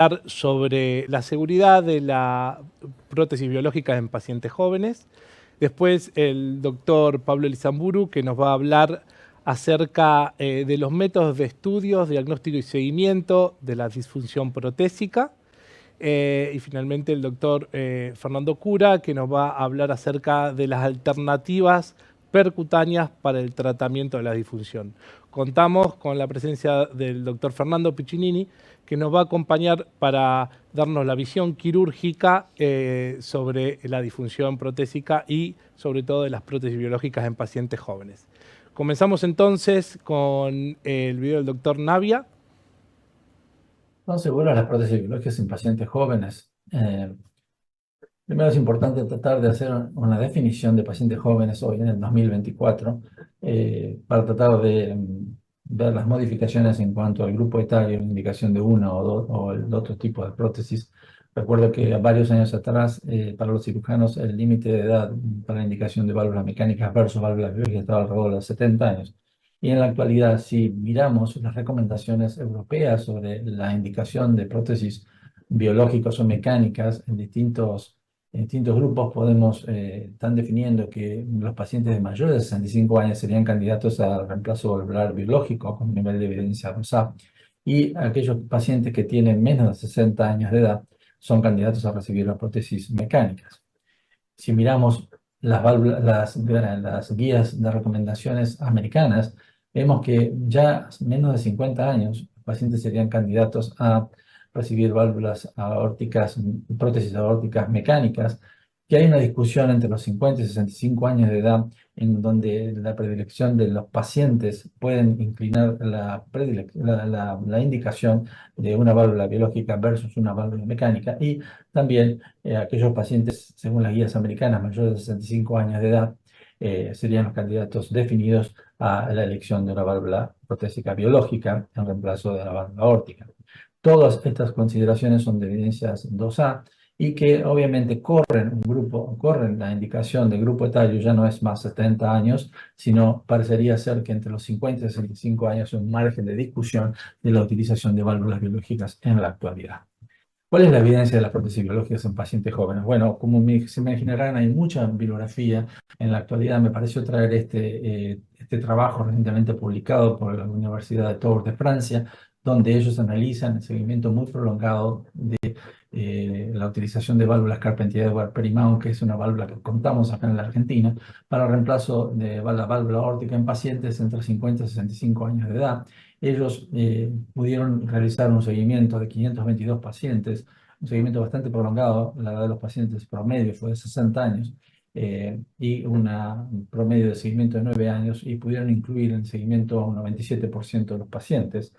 hablar sobre la seguridad de la prótesis biológica en pacientes jóvenes. Después el doctor Pablo Elizamburu, que nos va a hablar acerca de los métodos de estudios, diagnóstico y seguimiento de la disfunción protésica. Y finalmente el doctor Fernando Cura, que nos va a hablar acerca de las alternativas percutáneas para el tratamiento de la disfunción. Contamos con la presencia del doctor Fernando Piccinini, que nos va a acompañar para darnos la visión quirúrgica sobre la disfunción protésica y sobre todo de las prótesis biológicas en pacientes jóvenes. Comenzamos entonces con el video del doctor Navia. ¿Son seguras las prótesis biológicas en pacientes jóvenes? Primero es importante tratar de hacer una definición de pacientes jóvenes hoy en el 2024 para tratar de ver las modificaciones en cuanto al grupo etario, indicación de una o dos o el otro tipo de prótesis. Recuerdo que varios años atrás, para los cirujanos, el límite de edad para la indicación de válvulas mecánicas versus válvulas biológicas estaba alrededor de los 70 años. Y en la actualidad, si miramos las recomendaciones europeas sobre la indicación de prótesis biológicas o mecánicas en distintos grupos están definiendo que los pacientes de mayores de 65 años serían candidatos al reemplazo valvular biológico con nivel de evidencia ROSA y aquellos pacientes que tienen menos de 60 años de edad son candidatos a recibir las prótesis mecánicas. Si miramos las guías de recomendaciones americanas, vemos que ya menos de 50 años los pacientes serían candidatos a recibir válvulas aórticas, prótesis aórticas mecánicas, que hay una discusión entre los 50 y 65 años de edad en donde la predilección de los pacientes pueden inclinar la indicación de una válvula biológica versus una válvula mecánica y también aquellos pacientes, según las guías americanas, mayores de 65 años de edad, serían los candidatos definidos a la elección de una válvula protésica biológica en reemplazo de la válvula aórtica. Todas estas consideraciones son de evidencias 2A y que obviamente corren la indicación de grupo etario, ya no es más 70 años, sino parecería ser que entre los 50 y 65 años es un margen de discusión de la utilización de válvulas biológicas en la actualidad. ¿Cuál es la evidencia de las prótesis biológicas en pacientes jóvenes? Bueno, como se me imaginarán, hay mucha bibliografía. En la actualidad me pareció traer este trabajo recientemente publicado por la Universidad de Tours de Francia, donde ellos analizan el seguimiento muy prolongado de la utilización de válvulas Carpentier-Edwards-Perimao, que es una válvula que contamos acá en la Argentina, para el reemplazo de la válvula aórtica en pacientes entre 50 y 65 años de edad. Ellos pudieron realizar un seguimiento de 522 pacientes, un seguimiento bastante prolongado. La edad de los pacientes promedio fue de 60 años y un promedio de seguimiento de 9 años, y pudieron incluir en seguimiento a un 97% de los pacientes.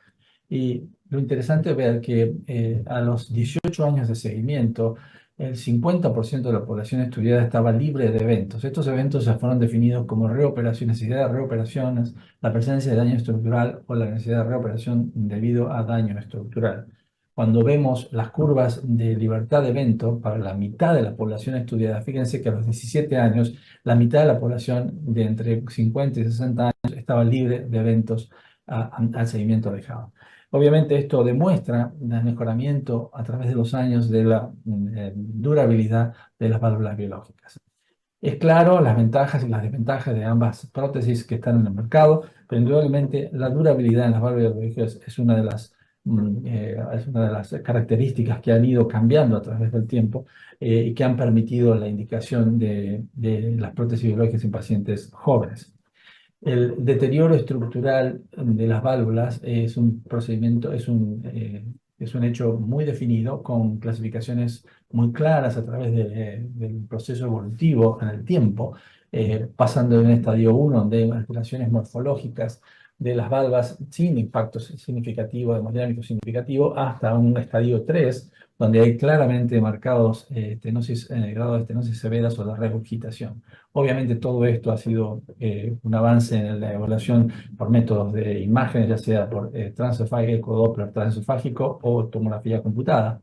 Y lo interesante es ver que a los 18 años de seguimiento, el 50% de la población estudiada estaba libre de eventos. Estos eventos ya fueron definidos como reoperaciones, necesidad de reoperaciones, la presencia de daño estructural o la necesidad de reoperación debido a daño estructural. Cuando vemos las curvas de libertad de evento para la mitad de la población estudiada, fíjense que a los 17 años, la mitad de la población de entre 50 y 60 años estaba libre de eventos al seguimiento dejado. Obviamente esto demuestra el mejoramiento a través de los años de la durabilidad de las válvulas biológicas. Es claro las ventajas y las desventajas de ambas prótesis que están en el mercado, pero indudablemente la durabilidad en las válvulas biológicas es es una de las características que han ido cambiando a través del tiempo y que han permitido la indicación de las prótesis biológicas en pacientes jóvenes. El deterioro estructural de las válvulas es un procedimiento, es un hecho muy definido, con clasificaciones muy claras a través del proceso evolutivo en el tiempo, pasando de un estadio 1, donde hay alteraciones morfológicas de las valvas sin impacto significativo, hemodinámico significativo, hasta un estadio 3, donde hay claramente marcados grados de estenosis severas o de regurgitación. Obviamente todo esto ha sido un avance en la evaluación por métodos de imágenes, ya sea por transesofágico, Doppler transesofágico o tomografía computada.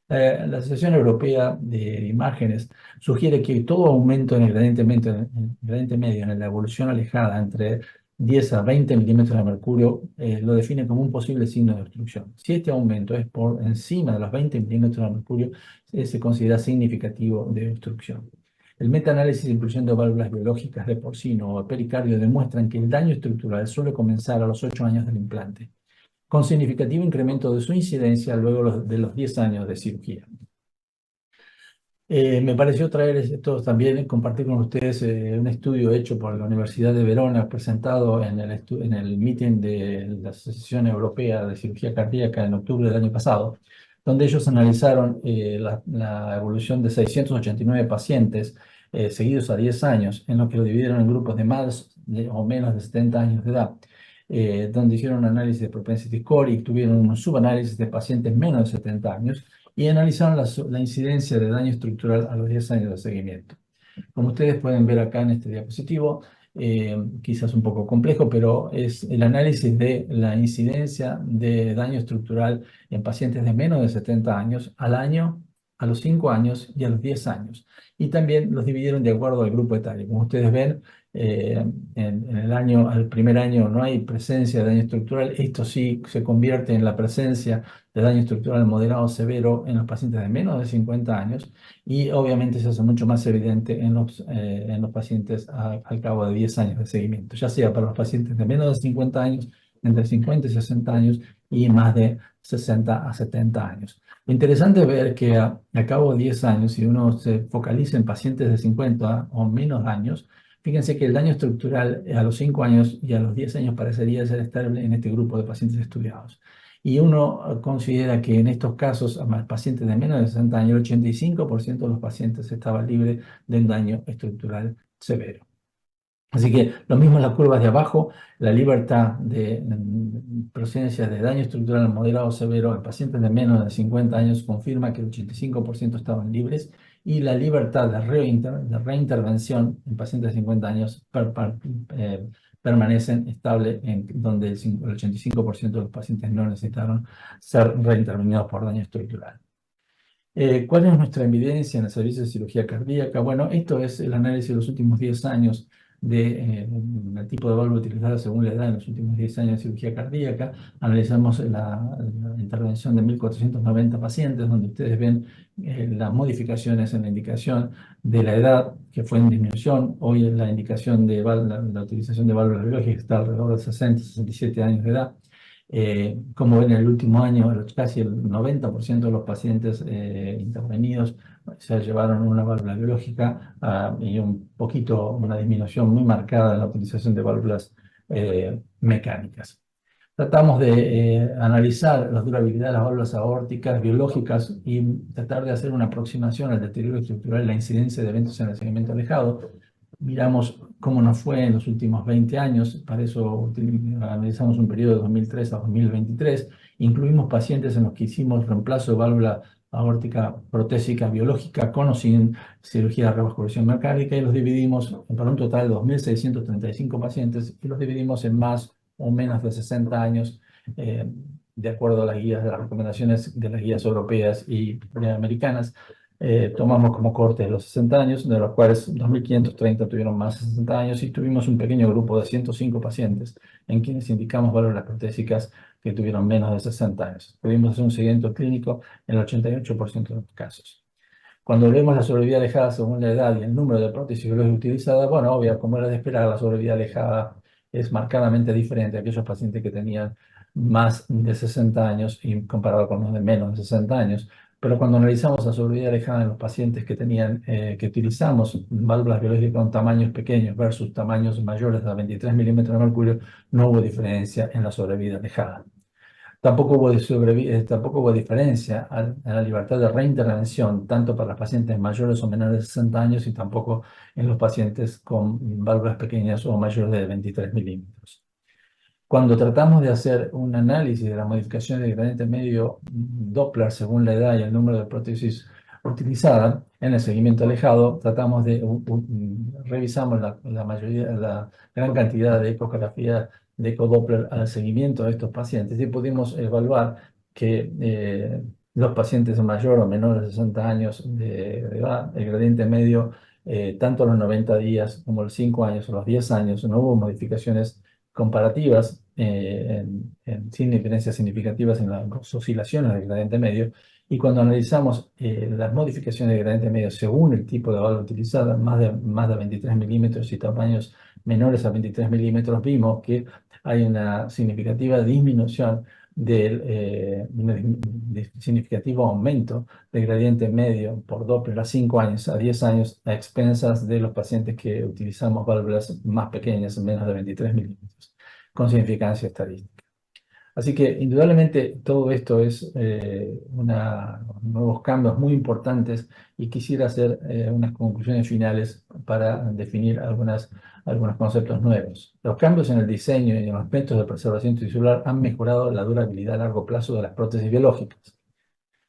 La Asociación Europea de Imágenes sugiere que todo aumento en el gradiente medio, en la evolución alejada entre 10 a 20 milímetros de mercurio, lo define como un posible signo de obstrucción. Si este aumento es por encima de los 20 milímetros de mercurio, se considera significativo de obstrucción. El metaanálisis incluyendo válvulas biológicas de porcino o pericardio demuestran que el daño estructural suele comenzar a los 8 años del implante, con significativo incremento de su incidencia luego de los 10 años de cirugía. Me pareció traer esto también, compartir con ustedes un estudio hecho por la Universidad de Verona, presentado en el meeting de la Asociación Europea de Cirugía Cardíaca en octubre del año pasado, donde ellos analizaron la evolución de 689 pacientes seguidos a 10 años, en los que lo dividieron en grupos de más o menos de 70 años de edad, donde hicieron un análisis de propensity score y tuvieron un subanálisis de pacientes menos de 70 años, y analizaron la incidencia de daño estructural a los 10 años de seguimiento. Como ustedes pueden ver acá en este diapositivo, quizás un poco complejo, pero es el análisis de la incidencia de daño estructural en pacientes de menos de 70 años al año, a los 5 años y a los 10 años. Y también los dividieron de acuerdo al grupo etario. Como ustedes ven, al primer año no hay presencia de daño estructural. Esto sí se convierte en la presencia de daño estructural moderado severo en los pacientes de menos de 50 años, y obviamente se hace mucho más evidente en los pacientes al cabo de 10 años de seguimiento, ya sea para los pacientes de menos de 50 años, entre 50 y 60 años, y más de 60 a 70 años. Lo interesante es ver que a cabo de 10 años, si uno se focaliza en pacientes de 50 o menos años, fíjense que el daño estructural a los 5 años y a los 10 años parecería ser estable en este grupo de pacientes estudiados. Y uno considera que en estos casos, a pacientes de menos de 60 años, el 85% de los pacientes estaba libre de un daño estructural severo. Así que lo mismo en las curvas de abajo, la libertad de presencia de daño estructural moderado o severo en pacientes de menos de 50 años confirma que el 85% estaban libres, y la libertad de reintervención en pacientes de 50 años permanecen estable, en donde el 85% de los pacientes no necesitaron ser reintervenidos por daño estructural. ¿Cuál es nuestra evidencia en el servicio de cirugía cardíaca? Bueno, esto es el análisis de los últimos 10 años del tipo de válvula utilizada según la edad en los últimos 10 años de cirugía cardíaca. Analizamos la intervención de 1.490 pacientes, donde ustedes ven las modificaciones en la indicación de la edad, que fue en disminución. Hoy la indicación de la utilización de válvulas biológicas está alrededor de 60, 67 años de edad. Como ven, en el último año, casi el 90% de los pacientes intervenidos se llevaron una válvula biológica, y una disminución muy marcada en la utilización de válvulas mecánicas. Tratamos de analizar la durabilidad de las válvulas aórticas biológicas y tratar de hacer una aproximación al deterioro estructural y la incidencia de eventos en el segmento alejado. Miramos cómo nos fue en los últimos 20 años, para eso analizamos un periodo de 2003 a 2023, incluimos pacientes en los que hicimos reemplazo de válvula aórtica protésica biológica con o sin cirugía de revascularización mecánica, y los dividimos para un total de 2.635 pacientes, y los dividimos en más o menos de 60 años, de acuerdo a las guías, de las recomendaciones de las guías europeas y americanas. Tomamos como corte los 60 años, de los cuales 2.530 tuvieron más de 60 años, y tuvimos un pequeño grupo de 105 pacientes en quienes indicamos válvulas protésicas que tuvieron menos de 60 años. Pudimos hacer un seguimiento clínico en el 88% de los casos. Cuando vemos la sobrevida alejada según la edad y el número de prótesis biológicas utilizadas, bueno, obvio, como era de esperar, la sobrevida alejada es marcadamente diferente a aquellos pacientes que tenían más de 60 años y comparado con los de menos de 60 años. Pero cuando analizamos la sobrevida alejada en los pacientes que utilizamos válvulas biológicas con tamaños pequeños versus tamaños mayores de 23 milímetros de mercurio, no hubo diferencia en la sobrevida alejada. Tampoco hubo diferencia en la libertad de reintervención, tanto para los pacientes mayores o menores de 60 años, y tampoco en los pacientes con válvulas pequeñas o mayores de 23 milímetros. Cuando tratamos de hacer un análisis de la modificación del gradiente medio Doppler según la edad y el número de prótesis utilizada en el seguimiento alejado, revisamos la gran cantidad de ecografías de ecodoppler al seguimiento de estos pacientes, y pudimos evaluar que los pacientes mayores o menores de 60 años de edad, el gradiente medio, tanto a los 90 días como a los 5 años o los 10 años, no hubo modificaciones comparativas sin diferencias significativas en las oscilaciones del gradiente medio. Y cuando analizamos las modificaciones del gradiente medio según el tipo de válvula utilizada, más de 23 milímetros y tamaños menores a 23 milímetros, vimos que hay una significativa disminución significativo aumento del gradiente medio por Doppler a 5 años, a 10 años, a expensas de los pacientes que utilizamos válvulas más pequeñas, menos de 23 milímetros, con significancia estadística. Así que indudablemente todo esto es nuevos cambios muy importantes y quisiera hacer unas conclusiones finales para definir algunos conceptos nuevos. Los cambios en el diseño y en los métodos de preservación tisular han mejorado la durabilidad a largo plazo de las prótesis biológicas.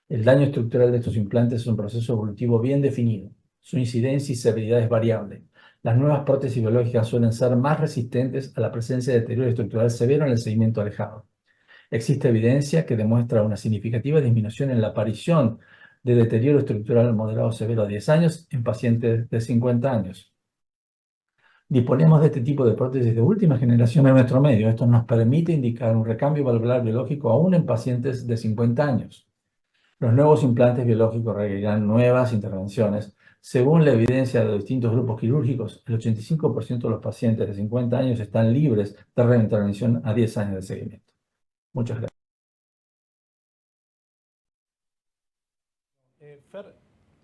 El daño estructural de estos implantes es un proceso evolutivo bien definido. Su incidencia y severidad es variable. Las nuevas prótesis biológicas suelen ser más resistentes a la presencia de deterioro estructural severo en el segmento alejado. Existe evidencia que demuestra una significativa disminución en la aparición de deterioro estructural moderado severo a 10 años en pacientes de 50 años. Disponemos de este tipo de prótesis de última generación en nuestro medio. Esto nos permite indicar un recambio valvular biológico aún en pacientes de 50 años. Los nuevos implantes biológicos requerirán nuevas intervenciones. Según la evidencia de los distintos grupos quirúrgicos, el 85% de los pacientes de 50 años están libres de reintervención a 10 años de seguimiento. Muchas gracias. Fer,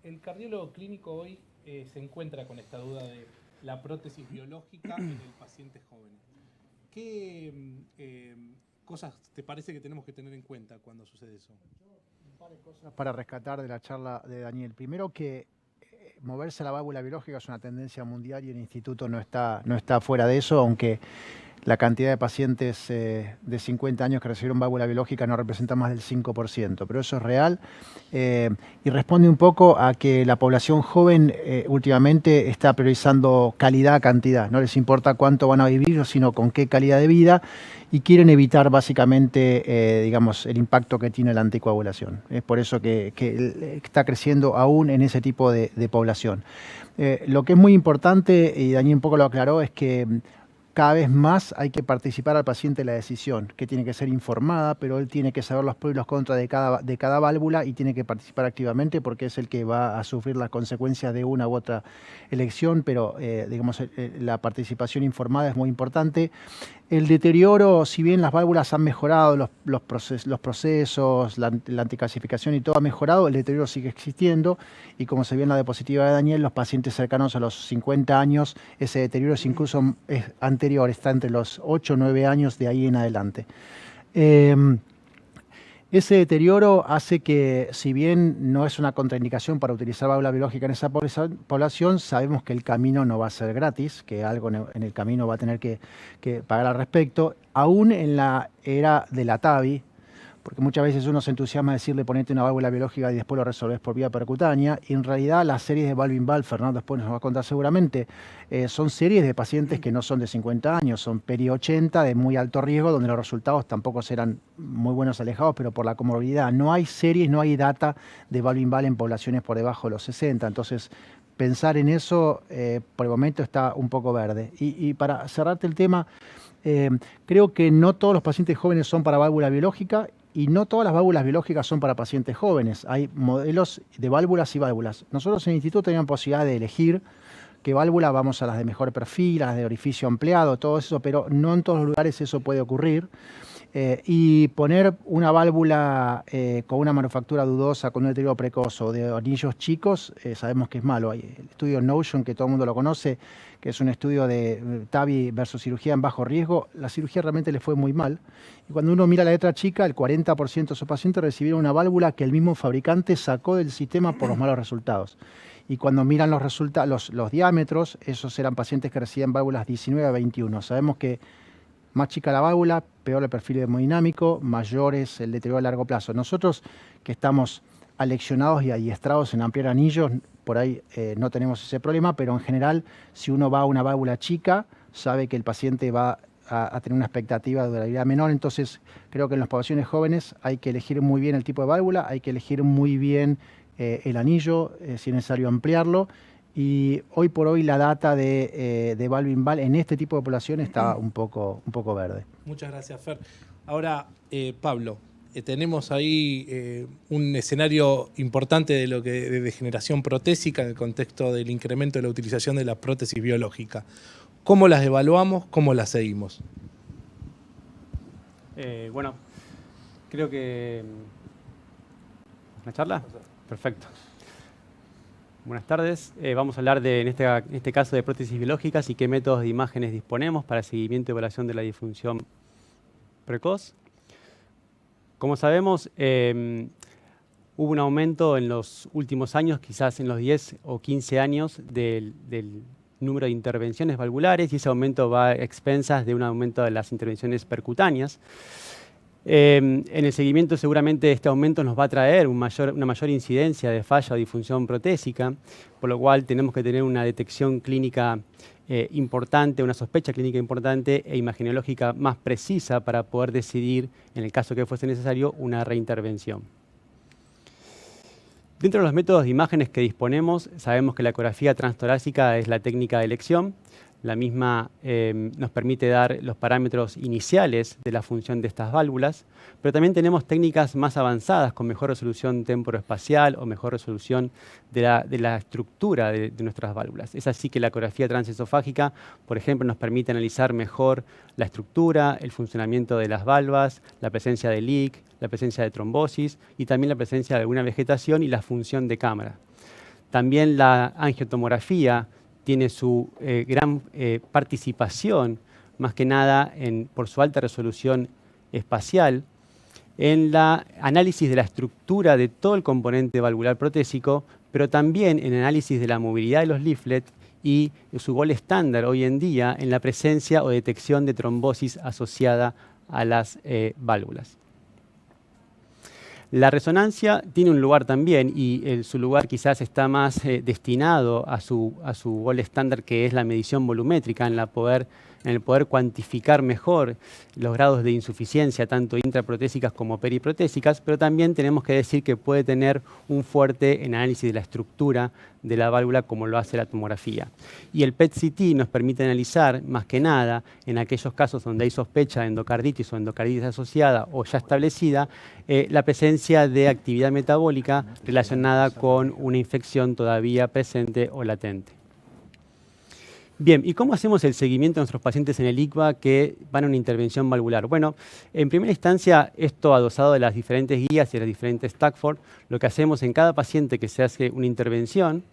el cardiólogo clínico hoy se encuentra con esta duda de la prótesis biológica en el paciente joven. ¿Qué cosas te parece que tenemos que tener en cuenta cuando sucede eso? Un par de cosas para rescatar de la charla de Daniel. Primero que moverse a la válvula biológica es una tendencia mundial y el instituto no está fuera de eso, aunque la cantidad de pacientes de 50 años que recibieron válvula biológica no representa más del 5%, pero eso es real y responde un poco a que la población joven últimamente está priorizando calidad a cantidad. No les importa cuánto van a vivir, sino con qué calidad de vida, y quieren evitar básicamente digamos, el impacto que tiene la anticoagulación. Es por eso que está creciendo aún en ese tipo de población. Lo que es muy importante, y Daniel un poco lo aclaró, es que cada vez más hay que participar al paciente en la decisión, que tiene que ser informada, pero él tiene que saber los pros y los contras de cada válvula y tiene que participar activamente porque es el que va a sufrir las consecuencias de una u otra elección, pero digamos, la participación informada es muy importante. El deterioro, si bien las válvulas han mejorado, los procesos, la anticalcificación y todo ha mejorado, el deterioro sigue existiendo y como se ve en la diapositiva de Daniel, los pacientes cercanos a los 50 años, ese deterioro es incluso anterior, está entre los 8 o 9 años de ahí en adelante. Ese deterioro hace que, si bien no es una contraindicación para utilizar válvula biológica en esa población, sabemos que el camino no va a ser gratis, que algo en el camino va a tener que pagar al respecto, aún en la era de la TAVI, porque muchas veces uno se entusiasma a decirle ponete una válvula biológica y después lo resolvés por vía percutánea, y en realidad las series de Valve-in-Valve, Fernando después nos va a contar seguramente, son series de pacientes que no son de 50 años, son peri 80 de muy alto riesgo, donde los resultados tampoco serán muy buenos alejados, pero por la comorbilidad. No hay series, no hay data de Valve-in-Valve en poblaciones por debajo de los 60, entonces pensar en eso por el momento está un poco verde. Y para cerrarte el tema, creo que no todos los pacientes jóvenes son para válvula biológica y no todas las válvulas biológicas son para pacientes jóvenes. Hay modelos de válvulas y válvulas. Nosotros en el instituto teníamos posibilidad de elegir qué válvula, vamos a las de mejor perfil, a las de orificio ampliado, todo eso, pero no en todos los lugares eso puede ocurrir. Y poner una válvula con una manufactura dudosa, con un deterioro precoz o de anillos chicos, sabemos que es malo. Hay el estudio Notion, que todo el mundo lo conoce, que es un estudio de TAVI versus cirugía en bajo riesgo. La cirugía realmente le fue muy mal. Y cuando uno mira la letra chica, el 40% de esos pacientes recibieron una válvula que el mismo fabricante sacó del sistema por los malos resultados. Y cuando miran los diámetros, esos eran pacientes que recibían válvulas 19 a 21. Sabemos que más chica la válvula, peor el perfil hemodinámico, mayor es el deterioro a largo plazo. Nosotros que estamos aleccionados y adiestrados en ampliar anillos, por ahí no tenemos ese problema, pero en general, si uno va a una válvula chica, sabe que el paciente va a tener una expectativa de durabilidad menor. Entonces, creo que en las poblaciones jóvenes hay que elegir muy bien el tipo de válvula, hay que elegir muy bien el anillo, si es necesario ampliarlo, Y hoy por hoy la data de Valve-in-Valve en este tipo de población está un poco verde. Muchas gracias, Fer. Ahora, Pablo, tenemos ahí un escenario importante de lo que de degeneración protésica en el contexto del incremento de la utilización de la prótesis biológica. ¿Cómo las evaluamos? ¿Cómo las seguimos? Bueno, creo que... ¿Una charla? Perfecto. Buenas tardes. Vamos a hablar en este caso de prótesis biológicas y qué métodos de imágenes disponemos para seguimiento y evaluación de la disfunción precoz. Como sabemos, hubo un aumento en los últimos años, quizás en los 10 o 15 años, del número de intervenciones valvulares, y ese aumento va a expensas de un aumento de las intervenciones percutáneas. En el seguimiento seguramente este aumento nos va a traer una mayor incidencia de falla o disfunción protésica, por lo cual tenemos que tener una detección clínica importante, una sospecha clínica importante e imagenológica más precisa para poder decidir, en el caso que fuese necesario, una reintervención. Dentro de los métodos de imágenes que disponemos, sabemos que la ecografía transtorácica es la técnica de elección. La misma nos permite dar los parámetros iniciales de la función de estas válvulas, pero también tenemos técnicas más avanzadas con mejor resolución temporoespacial o mejor resolución de la estructura de nuestras válvulas. Es así que la ecografía transesofágica, por ejemplo, nos permite analizar mejor la estructura, el funcionamiento de las valvas, la presencia de leak, la presencia de trombosis y también la presencia de alguna vegetación y la función de cámara. También la angiotomografía tiene su gran participación, más que nada por su alta resolución espacial, en el análisis de la estructura de todo el componente valvular protésico, pero también en el análisis de la movilidad de los leaflets y su gol estándar hoy en día en la presencia o detección de trombosis asociada a las válvulas. La resonancia tiene un lugar también y su lugar quizás está más destinado a su gol estándar, que es la medición volumétrica, en el poder cuantificar mejor los grados de insuficiencia, tanto intraprotésicas como periprotésicas, pero también tenemos que decir que puede tener un fuerte en análisis de la estructura de la válvula, como lo hace la tomografía. Y el PET-CT nos permite analizar, más que nada, en aquellos casos donde hay sospecha de endocarditis o endocarditis asociada o ya establecida, la presencia de actividad metabólica relacionada con una infección todavía presente o latente. Bien, ¿y cómo hacemos el seguimiento de nuestros pacientes en el ICVA que van a una intervención valvular? Bueno, en primera instancia, esto adosado de las diferentes guías y de las diferentes Stackford, lo que hacemos en cada paciente que se hace una intervención,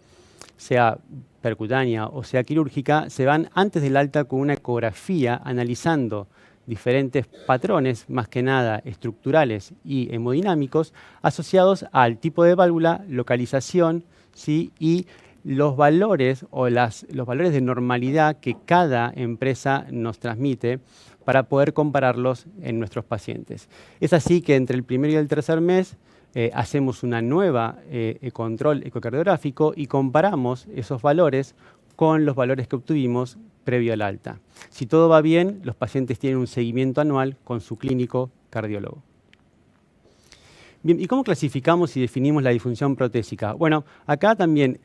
sea percutánea o sea quirúrgica, se van antes del alta con una ecografía analizando diferentes patrones, más que nada estructurales y hemodinámicos, asociados al tipo de válvula, localización, ¿sí? Y los valores o los valores de normalidad que cada empresa nos transmite para poder compararlos en nuestros pacientes. Es así que entre el primer y el tercer mes hacemos una nueva control ecocardiográfico y comparamos esos valores con los valores que obtuvimos previo al alta. Si todo va bien, los pacientes tienen un seguimiento anual con su clínico cardiólogo. Bien, ¿y cómo clasificamos y definimos la disfunción protésica? Bueno, acá también,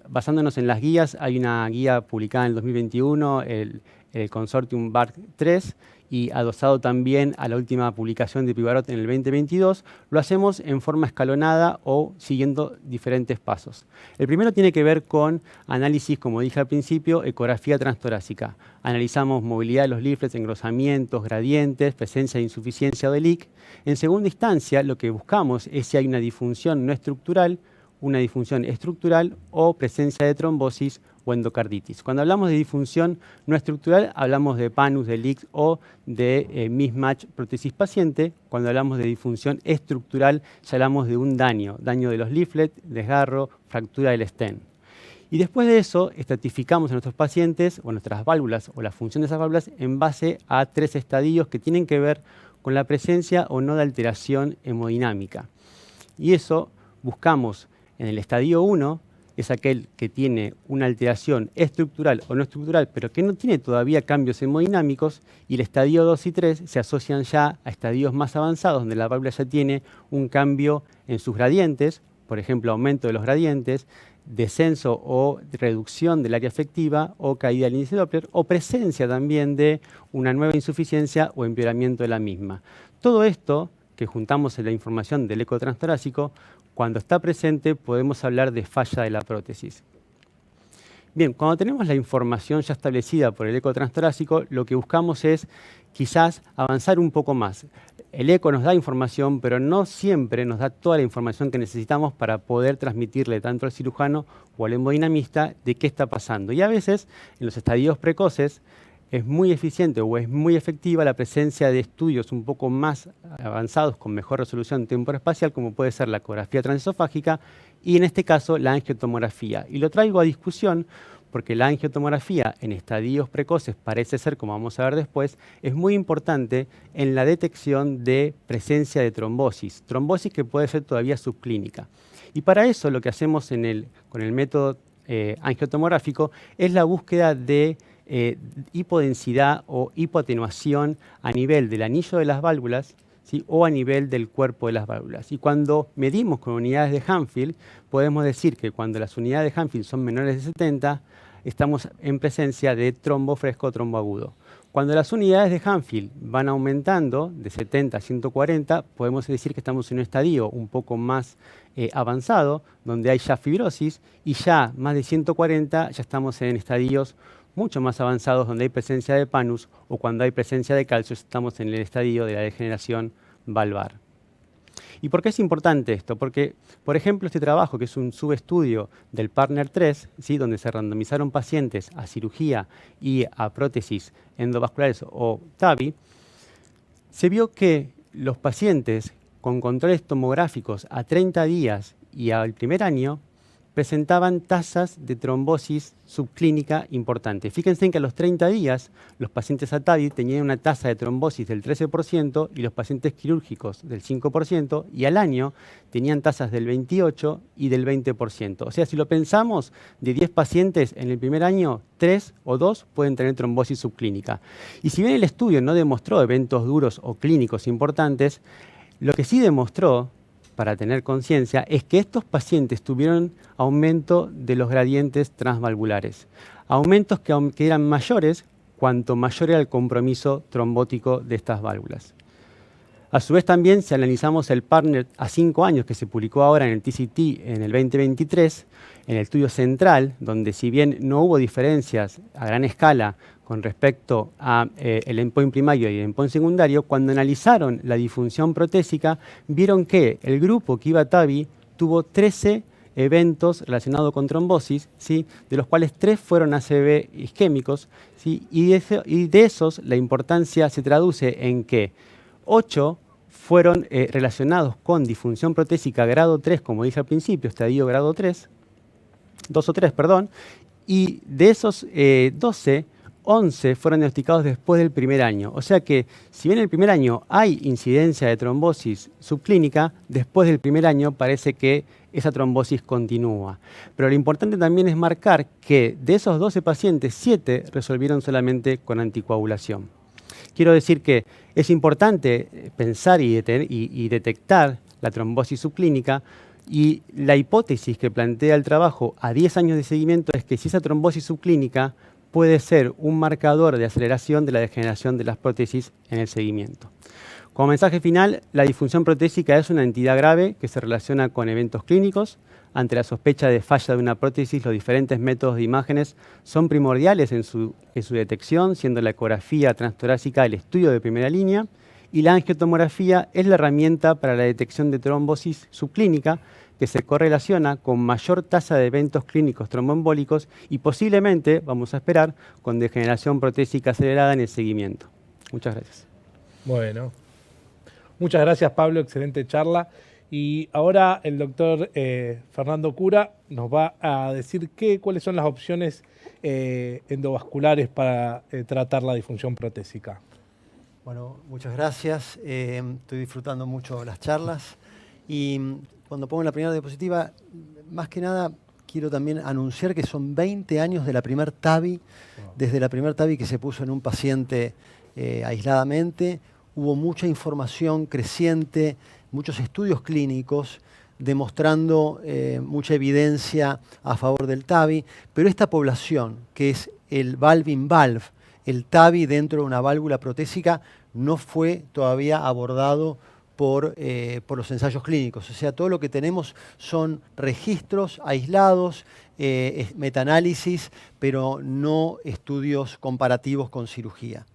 basándonos en las guías, hay una guía publicada en el 2021, el Consortium BARC-3, y adosado también a la última publicación de Pivarot en el 2022, lo hacemos en forma escalonada o siguiendo diferentes pasos. El primero tiene que ver con análisis, como dije al principio, ecografía transtorácica. Analizamos movilidad de los leaflets, engrosamientos, gradientes, presencia de insuficiencia o de leak. En segunda instancia, lo que buscamos es si hay una disfunción no estructural, una disfunción estructural o presencia de trombosis o endocarditis. Cuando hablamos de disfunción no estructural, hablamos de panus, de leaks o de mismatch prótesis paciente. Cuando hablamos de disfunción estructural, ya hablamos de un daño de los leaflets, desgarro, fractura del stent. Y después de eso, estratificamos a nuestros pacientes o nuestras válvulas o la función de esas válvulas en base a 3 estadios que tienen que ver con la presencia o no de alteración hemodinámica. Y eso buscamos en el estadio 1, es aquel que tiene una alteración estructural o no estructural, pero que no tiene todavía cambios hemodinámicos, y el estadio 2 y 3 se asocian ya a estadios más avanzados, donde la válvula ya tiene un cambio en sus gradientes, por ejemplo, aumento de los gradientes, descenso o reducción del área efectiva o caída del índice Doppler o presencia también de una nueva insuficiencia o empeoramiento de la misma. Todo esto que juntamos en la información del eco transtorácico, cuando está presente podemos hablar de falla de la prótesis. Bien, cuando tenemos la información ya establecida por el eco transtorácico, lo que buscamos es quizás avanzar un poco más. El eco nos da información, pero no siempre nos da toda la información que necesitamos para poder transmitirle tanto al cirujano o al hemodinamista de qué está pasando. Y a veces, en los estadios precoces, es muy eficiente o es muy efectiva la presencia de estudios un poco más avanzados con mejor resolución temporespacial, como puede ser la ecografía transesofágica y en este caso la angiotomografía. Y lo traigo a discusión porque la angiotomografía en estadios precoces parece ser, como vamos a ver después, es muy importante en la detección de presencia de trombosis que puede ser todavía subclínica. Y para eso lo que hacemos con el método angiotomográfico es la búsqueda de hipodensidad o hipoatenuación a nivel del anillo de las válvulas, ¿sí? O a nivel del cuerpo de las válvulas. Y cuando medimos con unidades de Hanfield, podemos decir que cuando las unidades de Hanfield son menores de 70, estamos en presencia de trombo fresco o trombo agudo. Cuando las unidades de Hanfield van aumentando de 70 a 140, podemos decir que estamos en un estadio un poco más avanzado, donde hay ya fibrosis, y ya más de 140 ya estamos en estadios mucho más avanzados donde hay presencia de panus o cuando hay presencia de calcio estamos en el estadio de la degeneración valvar. ¿Y por qué es importante esto? Porque, por ejemplo, este trabajo, que es un subestudio del Partner 3, ¿sí? Donde se randomizaron pacientes a cirugía y a prótesis endovasculares o TAVI, se vio que los pacientes con controles tomográficos a 30 días y al primer año presentaban tasas de trombosis subclínica importantes. Fíjense en que a los 30 días los pacientes ATAVI tenían una tasa de trombosis del 13% y los pacientes quirúrgicos del 5% y al año tenían tasas del 28% y del 20%. O sea, si lo pensamos, de 10 pacientes en el primer año, 3 o 2 pueden tener trombosis subclínica. Y si bien el estudio no demostró eventos duros o clínicos importantes, lo que sí demostró para tener conciencia, es que estos pacientes tuvieron aumento de los gradientes transvalvulares. Aumentos que eran mayores cuanto mayor era el compromiso trombótico de estas válvulas. A su vez también, si analizamos el Partner a 5 años que se publicó ahora en el TCT en el 2023, en el estudio central, donde si bien no hubo diferencias a gran escala con respecto a el endpoint primario y el endpoint secundario, cuando analizaron la disfunción protésica, vieron que el grupo que iba a TAVI tuvo 13 eventos relacionados con trombosis, ¿sí? De los cuales 3 fueron ACV isquémicos, ¿sí? Y de esos la importancia se traduce en que 8 fueron relacionados con disfunción protésica grado 3, como dije al principio, estadio grado 3, 2 o 3, perdón, y de esos 12, 11 fueron diagnosticados después del primer año. O sea que, si bien en el primer año hay incidencia de trombosis subclínica, después del primer año parece que esa trombosis continúa. Pero lo importante también es marcar que de esos 12 pacientes, 7 resolvieron solamente con anticoagulación. Quiero decir que es importante pensar y detectar la trombosis subclínica, y la hipótesis que plantea el trabajo a 10 años de seguimiento es que si esa trombosis subclínica puede ser un marcador de aceleración de la degeneración de las prótesis en el seguimiento. Como mensaje final, la disfunción protésica es una entidad grave que se relaciona con eventos clínicos. Ante la sospecha de falla de una prótesis, los diferentes métodos de imágenes son primordiales en su detección, siendo la ecografía transtorácica el estudio de primera línea, y la angiotomografía es la herramienta para la detección de trombosis subclínica, que se correlaciona con mayor tasa de eventos clínicos tromboembólicos y posiblemente, vamos a esperar, con degeneración protésica acelerada en el seguimiento. Muchas gracias. Bueno, muchas gracias, Pablo, excelente charla. Y ahora el doctor Fernando Cura nos va a decir cuáles son las opciones endovasculares para tratar la disfunción protésica. Bueno, muchas gracias. Estoy disfrutando mucho las charlas. Y cuando pongo la primera diapositiva, más que nada quiero también anunciar que son 20 años de la primer TAVI, desde la primer TAVI que se puso en un paciente aisladamente. Hubo mucha información creciente, muchos estudios clínicos demostrando mucha evidencia a favor del TAVI, pero esta población, que es el valve-in-valve, el TAVI dentro de una válvula protésica, no fue todavía abordado por los ensayos clínicos. O sea, todo lo que tenemos son registros aislados, metaanálisis, pero no estudios comparativos con cirugía.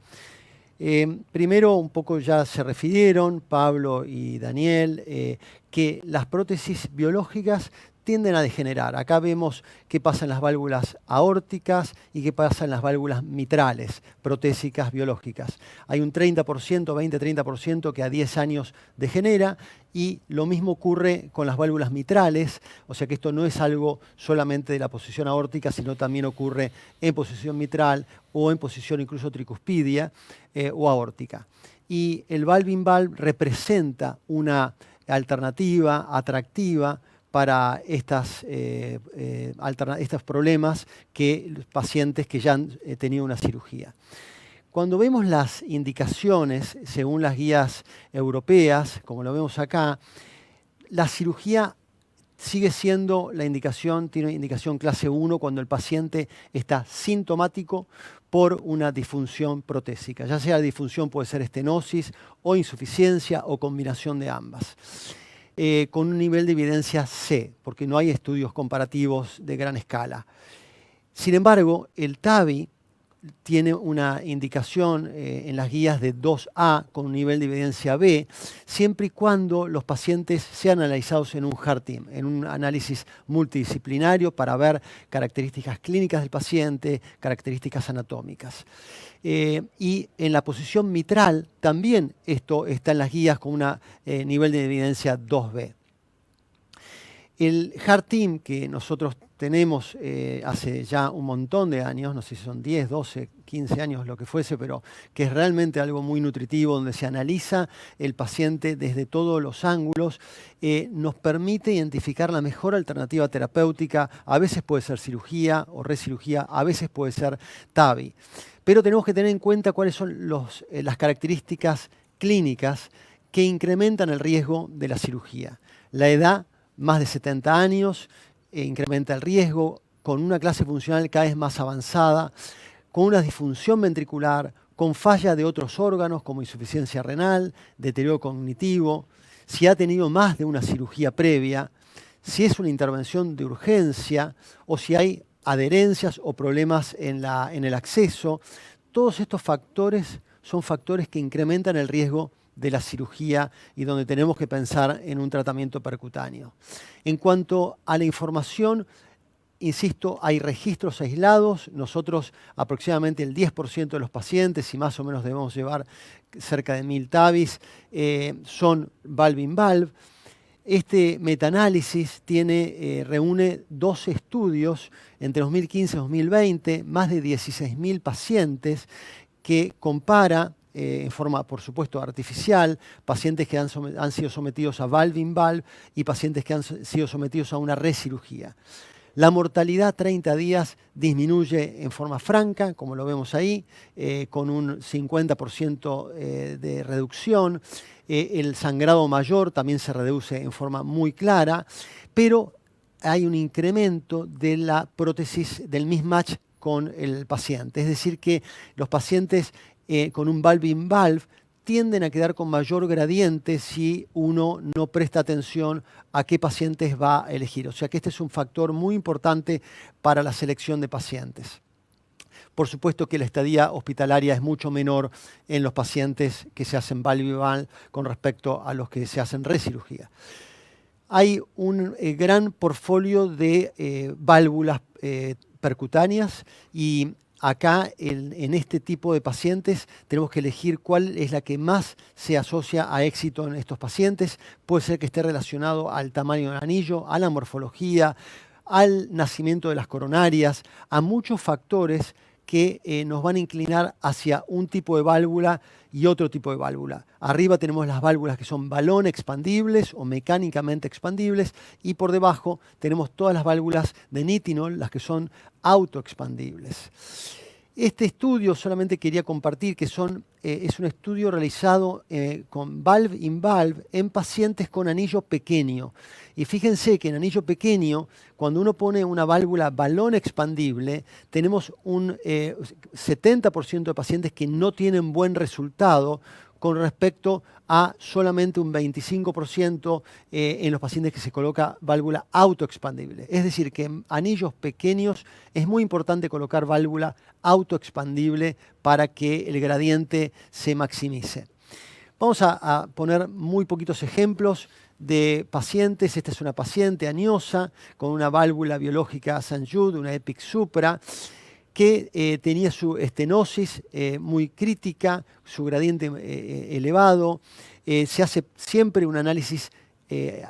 Primero, un poco ya se refirieron, Pablo y Daniel, que las prótesis biológicas tienden a degenerar. Acá vemos qué pasa en las válvulas aórticas y qué pasa en las válvulas mitrales, protésicas biológicas. Hay un 30%, 20-30% que a 10 años degenera, y lo mismo ocurre con las válvulas mitrales, o sea que esto no es algo solamente de la posición aórtica, sino también ocurre en posición mitral o en posición incluso tricuspidia o aórtica. Y el valve-in-valve representa una alternativa atractiva para estos problemas que los pacientes que ya han tenido una cirugía. Cuando vemos las indicaciones, según las guías europeas, como lo vemos acá, la cirugía sigue siendo la indicación, tiene indicación clase 1 cuando el paciente está sintomático por una disfunción protésica. Ya sea la disfunción puede ser estenosis o insuficiencia o combinación de ambas. Con un nivel de evidencia C, porque no hay estudios comparativos de gran escala. Sin embargo, el TAVI tiene una indicación en las guías de 2A con un nivel de evidencia B, siempre y cuando los pacientes sean analizados en un HEART-TEAM, en un análisis multidisciplinario para ver características clínicas del paciente, características anatómicas. Y en la posición mitral también esto está en las guías con un nivel de evidencia 2B. El HEART-TEAM que nosotros tenemos hace ya un montón de años, no sé si son 10, 12, 15 años, lo que fuese, pero que es realmente algo muy nutritivo, donde se analiza el paciente desde todos los ángulos, nos permite identificar la mejor alternativa terapéutica. A veces puede ser cirugía o recirugía, a veces puede ser TAVI. Pero tenemos que tener en cuenta cuáles son las características clínicas que incrementan el riesgo de la cirugía. La edad, más de 70 años, incrementa el riesgo, con una clase funcional cada vez más avanzada, con una disfunción ventricular, con falla de otros órganos como insuficiencia renal, deterioro cognitivo, si ha tenido más de una cirugía previa, si es una intervención de urgencia o si hay adherencias o problemas en el acceso. Todos estos factores son factores que incrementan el riesgo de la cirugía y donde tenemos que pensar en un tratamiento percutáneo. En cuanto a la información, insisto, hay registros aislados. Nosotros aproximadamente el 10% de los pacientes, y más o menos debemos llevar cerca de 1000 TAVIs, son valve-in-valve. Este metaanálisis reúne 12 estudios entre 2015 y 2020, más de 16.000 pacientes, que compara en forma, por supuesto, artificial, pacientes que han sido sometidos a valve-in-valve y pacientes que han sido sometidos a una recirugía. La mortalidad 30 días disminuye en forma franca, como lo vemos ahí, con un 50% de reducción. El sangrado mayor también se reduce en forma muy clara, pero hay un incremento de la prótesis del mismatch con el paciente. Es decir, que los pacientes con un valve-in-valve tienden a quedar con mayor gradiente si uno no presta atención a qué pacientes va a elegir. O sea que este es un factor muy importante para la selección de pacientes. Por supuesto que la estadía hospitalaria es mucho menor en los pacientes que se hacen valve-in-valve con respecto a los que se hacen recirugía. Hay un gran portfolio de válvulas percutáneas y acá, en este tipo de pacientes, tenemos que elegir cuál es la que más se asocia a éxito en estos pacientes. Puede ser que esté relacionado al tamaño del anillo, a la morfología, al nacimiento de las coronarias, a muchos factores que nos van a inclinar hacia un tipo de válvula y otro tipo de válvula. Arriba tenemos las válvulas que son balón expandibles o mecánicamente expandibles, y por debajo tenemos todas las válvulas de Nitinol, las que son autoexpandibles. Este estudio solamente quería compartir que es un estudio realizado con valve-in-valve en pacientes con anillo pequeño. Y fíjense que en anillo pequeño, cuando uno pone una válvula balón expandible, tenemos un 70% de pacientes que no tienen buen resultado con respecto a solamente un 25% en los pacientes que se coloca válvula autoexpandible. Es decir, que en anillos pequeños es muy importante colocar válvula autoexpandible para que el gradiente se maximice. Vamos a poner muy poquitos ejemplos de pacientes. Esta es una paciente añosa con una válvula biológica St. Jude, una EPIC Supra, que tenía su estenosis muy crítica, su gradiente elevado. Se hace siempre un análisis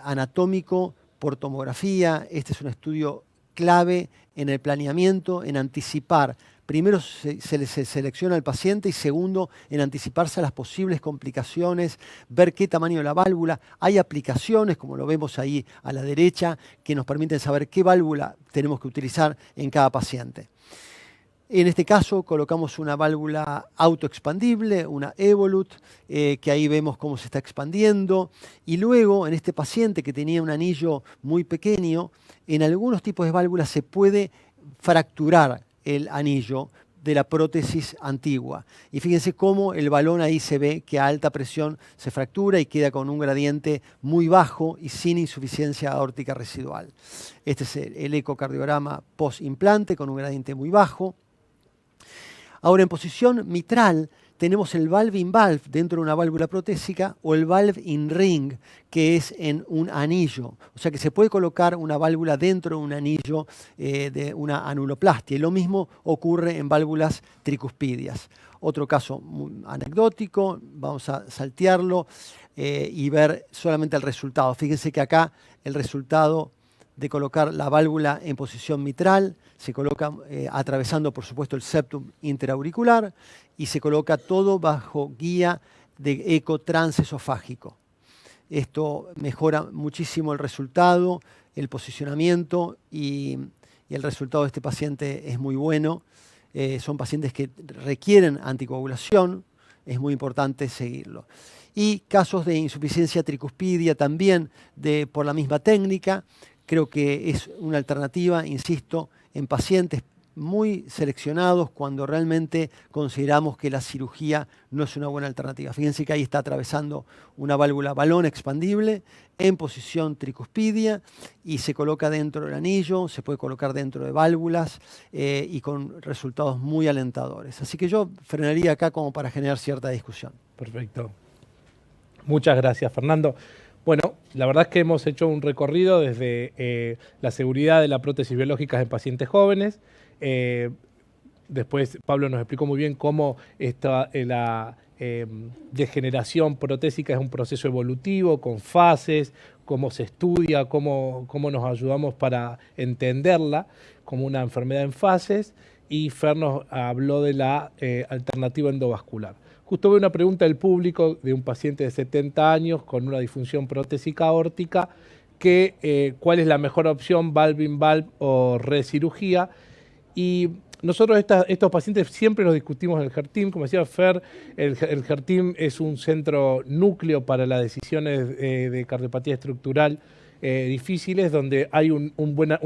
anatómico por tomografía. Este es un estudio clave en el planeamiento, en anticipar. Primero se selecciona al paciente y segundo, en anticiparse a las posibles complicaciones, ver qué tamaño de la válvula. Hay aplicaciones, como lo vemos ahí a la derecha, que nos permiten saber qué válvula tenemos que utilizar en cada paciente. En este caso colocamos una válvula autoexpandible, una Evolut, que ahí vemos cómo se está expandiendo. Y luego, en este paciente que tenía un anillo muy pequeño, en algunos tipos de válvulas se puede fracturar el anillo de la prótesis antigua. Y fíjense cómo el balón ahí se ve que a alta presión se fractura y queda con un gradiente muy bajo y sin insuficiencia aórtica residual. Este es el ecocardiograma post-implante con un gradiente muy bajo. Ahora, en posición mitral, tenemos el valve-in-valve dentro de una válvula protésica o el valve-in-ring, que es en un anillo. O sea que se puede colocar una válvula dentro de un anillo de una anuloplastia. Y lo mismo ocurre en válvulas tricuspidias. Otro caso muy anecdótico, vamos a saltearlo y ver solamente el resultado. Fíjense que acá el resultado de colocar la válvula en posición mitral, se coloca atravesando por supuesto el septum interauricular y se coloca todo bajo guía de eco transesofágico. Esto mejora muchísimo el resultado, el posicionamiento y el resultado de este paciente es muy bueno. Son pacientes que requieren anticoagulación, es muy importante seguirlo. Y casos de insuficiencia tricuspidia también por la misma técnica. Creo que es una alternativa, insisto, en pacientes muy seleccionados cuando realmente consideramos que la cirugía no es una buena alternativa. Fíjense que ahí está atravesando una válvula balón expandible en posición tricuspidia y se coloca dentro del anillo, se puede colocar dentro de válvulas y con resultados muy alentadores. Así que yo frenaría acá como para generar cierta discusión. Perfecto. Muchas gracias, Fernando. Bueno, la verdad es que hemos hecho un recorrido desde la seguridad de la prótesis biológica en pacientes jóvenes. Después Pablo nos explicó muy bien cómo la degeneración protésica es un proceso evolutivo, con fases, cómo se estudia, cómo nos ayudamos para entenderla como una enfermedad en fases. Y Fer nos habló de la alternativa endovascular. Justo veo una pregunta del público de un paciente de 70 años con una disfunción protésica aórtica, ¿cuál es la mejor opción, valve-in-valve o recirugía? Y nosotros estos pacientes siempre los discutimos en el HERTEAM. Como decía Fer, el HERTEAM es un centro núcleo para las decisiones de cardiopatía estructural difíciles, donde hay una